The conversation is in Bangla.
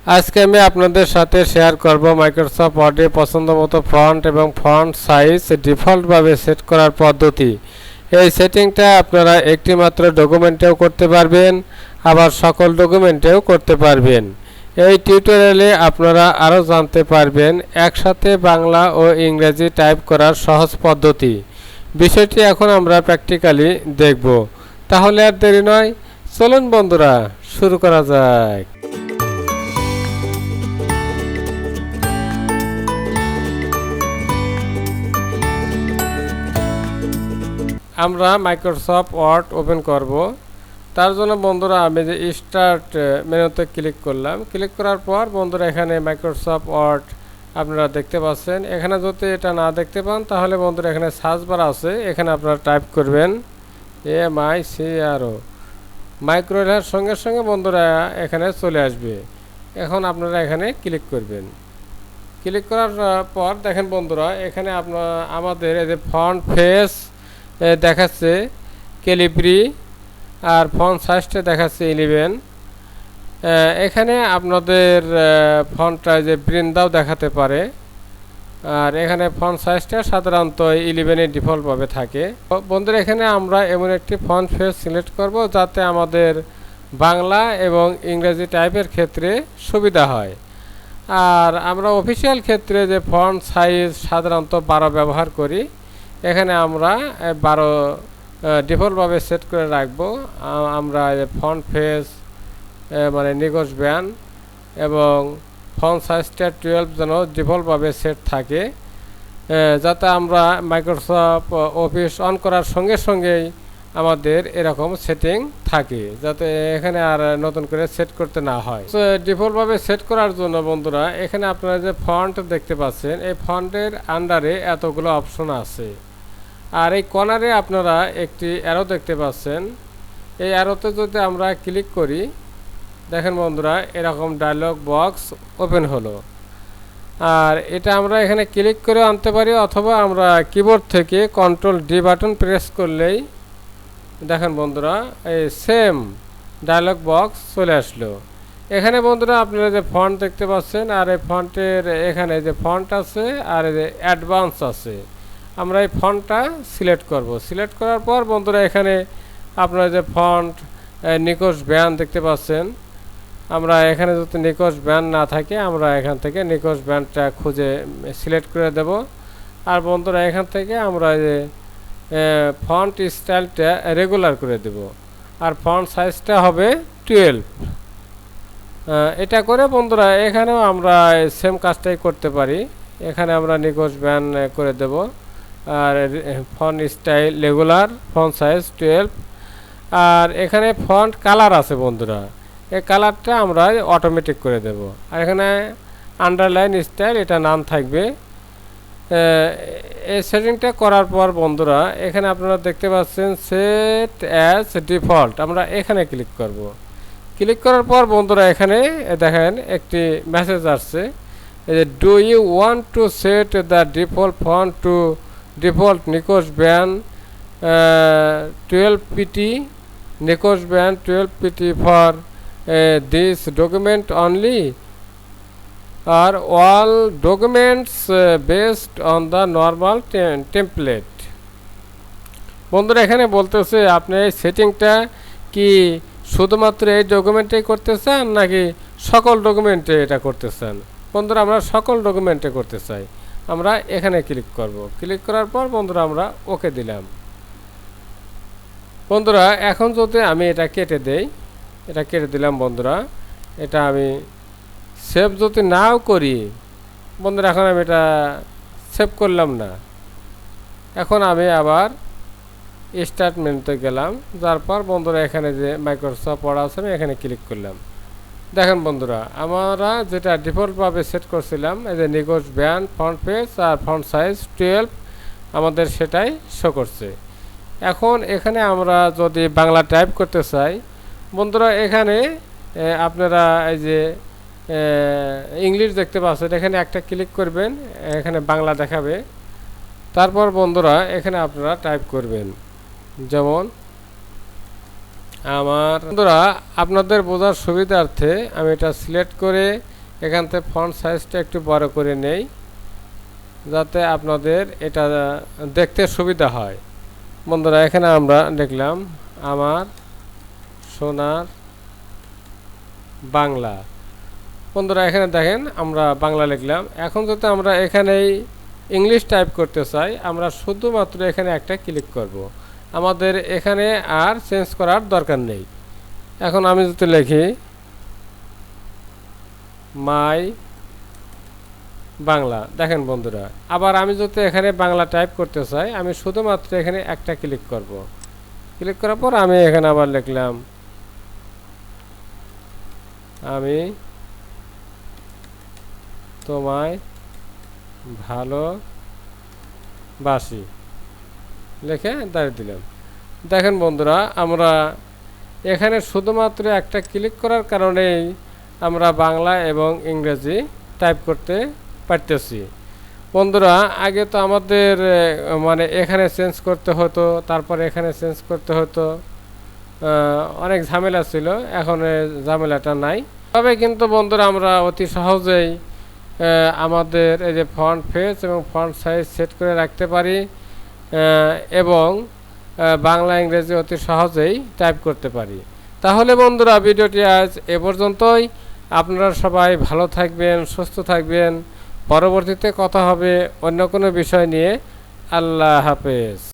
আজকে আমি আপনাদের সাথে শেয়ার করব মাইক্রোসফট ওয়ার্ডে পছন্দমতো ফন্ট এবং ফন্ট সাইজ ডিফল্টভাবে সেট করার পদ্ধতি। এই সেটিংটা আপনারা একটি মাত্র ডকুমেন্টেও করতে পারবেন, আবার সকল ডকুমেন্টেও করতে পারবেন। এই টিউটোরিয়ালে আপনারা আরও জানতে পারবেন একসাথে বাংলা ও ইংরেজি টাইপ করার সহজ পদ্ধতি। বিষয়টি এখন আমরা প্র্যাকটিক্যালি দেখব। তাহলে আর দেরি নয়, চলুন বন্ধুরা শুরু করা যাক। আমরা মাইক্রোসফট ওয়ার্ড ওপেন করব। তার জন্য বন্ধুরা আমি যে স্টার্ট মেনুতে ক্লিক করলাম। ক্লিক করার পর বন্ধুরা এখানে মাইক্রোসফট ওয়ার্ড আপনারা দেখতে পাচ্ছেন। এখানে যদি এটা না দেখতে পান তাহলে বন্ধুরা এখানে সার্চ বার আছে, এখানে আপনারা টাইপ করবেন MICRO। মাইক্রো লেখার সঙ্গে সঙ্গে বন্ধুরা এখানে চলে আসবে। এখন আপনারা এখানে ক্লিক করবেন। ক্লিক করার পর দেখেন বন্ধুরা এখানে আমাদের এই যে ফন্ট ফেস দেখাচ্ছে ক্যালিব্রি, আর ফন্ট সাইজটা দেখাচ্ছে 11। এখানে আপনাদের ফন্টটা যে বৃন্দাও দেখাতে পারে, আর এখানে ফন্ট সাইজটা সাধারণত 11 ডিফল্টভাবে থাকে। বন্ধুরা এখানে আমরা এমন একটি ফন্ট ফেস সিলেক্ট করব যাতে আমাদের বাংলা এবং ইংরেজি টাইপের ক্ষেত্রে সুবিধা হয়। আর আমরা অফিসিয়াল ক্ষেত্রে যে ফন্ট সাইজ সাধারণত 12 ব্যবহার করি, এখানে আমরা 12 ডিফল্টভাবে সেট করে রাখবো। আমরা ফন্ট ফেস মানে নিগোজ ব্যান এবং ফন্ট সাইজটা 12 যেন ডিফল্টভাবে সেট থাকে, যাতে আমরা মাইক্রোসফট অফিস অন করার সঙ্গে সঙ্গেই আমাদের এরকম সেটিং থাকে, যাতে এখানে আর নতুন করে সেট করতে না হয়। তো ডিফল্টভাবে সেট করার জন্য বন্ধুরা এখানে আপনারা যে ফন্ট দেখতে পাচ্ছেন, এই ফন্টের আন্ডারে এতগুলো অপশন আছে। আর এই কর্নারে আপনারা একটি অ্যারো দেখতে পাচ্ছেন। এই অ্যারোতে যদি আমরা ক্লিক করি, দেখেন বন্ধুরা এরকম ডায়লগ বক্স ওপেন হলো। আর এটা আমরা এখানে ক্লিক করে আনতে পারি, অথবা আমরা কিবোর্ড থেকে Ctrl+D বাটন প্রেস করলেই দেখেন বন্ধুরা এই সেম ডায়লগ বক্স চলে আসলো। এখানে বন্ধুরা আপনারা যে ফন্ট দেখতে পাচ্ছেন, আর এই ফন্টের এখানে যে ফন্ট আছে আর এই যে অ্যাডভান্স আছে, আমরা এই ফন্টটা সিলেক্ট করব। সিলেক্ট করার পর বন্ধুরা এখানে আপনারা যে ফন্ট নিকোজ ব্যান দেখতে পাচ্ছেন, আমরা এখানে যদি নিকোজ ব্যান না থাকে আমরা এখান থেকে নিকোজ ব্যানটা খুঁজে সিলেক্ট করে দেব। আর বন্ধুরা এখান থেকে আমরা যে ফন্ট স্টাইলটা রেগুলার করে দেব, আর ফন্ট সাইজটা হবে 12। এটা করে বন্ধুরা এখানেও আমরা সেম কাজটাই করতে পারি। এখানে আমরা নিকোজ ব্যান করে দেব, আর font style regular, font size 12। আর এখানে ফন্ট কালার আছে বন্ধুরা, এই কালারটা আমরা অটোমেটিক করে দেব। আর এখানে আন্ডারলাইন স্টাইল এটা নাম থাকবে। এই সেটিংটা করার পর বন্ধুরা এখানে আপনারা দেখতে পাচ্ছেন সেট অ্যাজ ডিফল্ট, আমরা এখানে ক্লিক করব। ক্লিক করার পর বন্ধুরা এখানে দেখেন একটি মেসেজ আসছে, do you want to set the default font to default নিকোজ ব্যান 12 pt, নিকোজ ব্যান 12 pt for this document only, or all documents based on the normal template। বন্ধুরা এখানে বলতেছে আপনি এই সেটিংটা কি শুধুমাত্র এই ডকুমেন্টে করতে চান নাকি সকল ডকুমেন্টে এটা করতে চান। বন্ধুরা আমরা সকল ডকুমেন্টে করতে চাই, আমরা এখানে ক্লিক করব। ক্লিক করার পর বন্ধুরা আমরা ওকে দিলাম। বন্ধুরা এখন যদি আমি এটা কেটে দেই, এটা কেটে দিলাম বন্ধুরা, এটা আমি সেভ যদি নাও করি বন্ধুরা, এখন আমি এটা সেভ করলাম না। এখন আমি আবার স্টার্ট মেনুতে গেলাম, যার পর বন্ধুরা এখানে যে মাইক্রোসফট ওয়ার্ড আছে আমি এখানে ক্লিক করলাম। দেখেন বন্ধুরা আমরা যেটা ডিফল্টভাবে সেট করছিলাম, এই যে নিগোজ ব্যান, ফন্ট পেজ আর ফন্ট সাইজ 12, আমাদের সেটাই শো করছে। এখন এখানে আমরা যদি বাংলা টাইপ করতে চাই বন্ধুরা, এখানে আপনারা এই যে ইংলিশ দেখতে পাচ্ছেন, এখানে একটা ক্লিক করবেন, এখানে বাংলা দেখাবে। তারপর বন্ধুরা এখানে আপনারা টাইপ করবেন, যেমন আমার বন্ধুরা আপনাদের বোঝার সুবিধার্থে আমি এটা সিলেক্ট করে এখান থেকে ফন্ট সাইজটা একটু বড় করে নেই, যাতে আপনাদের এটা দেখতে সুবিধা হয়। বন্ধুরা এখানে আমরা লিখলাম আমার সোনার বাংলা। বন্ধুরা এখানে দেখেন আমরা বাংলা লিখলাম। এখন যদি আমরা এখানেই ইংলিশ টাইপ করতে চাই, আমরা শুধুমাত্র এখানে একটা ক্লিক করব, আমাদের এখানে আর চেঞ্জ করার দরকার নেই। এখন আমি যদি লিখি মাই বাংলা, দেখেন বন্ধুরা, আবার আমি যদি এখানে বাংলা টাইপ করতে চাই, আমি শুধুমাত্র এখানে একটা ক্লিক করব। ক্লিক করার পর আমি এখানে আবার লিখলাম আমি তোমায় ভালোবাসি লিখে দাঁড়িয়ে দিলাম। দেখেন বন্ধুরা, আমরা এখানে শুধুমাত্র একটা ক্লিক করার কারণেই আমরা বাংলা এবং ইংরেজি টাইপ করতে পারতেছি। বন্ধুরা আগে তো আমাদের মানে এখানে চেঞ্জ করতে হতো, তারপর এখানে চেঞ্জ করতে হতো, অনেক ঝামেলা ছিল। এখন ঝামেলাটা নাই। তবে কিন্তু বন্ধুরা আমরা অতি সহজেই আমাদের এই যে ফন্ট ফেস এবং ফন্ট সাইজ সেট করে রাখতে পারি এবং বাংলা ইংরেজি অতি সহজেই টাইপ করতে পারি। তাহলে বন্ধুরা ভিডিওটি আজ এ পর্যন্তই। আপনারা সবাই ভালো থাকবেন, সুস্থ থাকবেন। পরবর্তীতে কথা হবে অন্য কোনো বিষয় নিয়ে। আল্লাহ হাফেজ।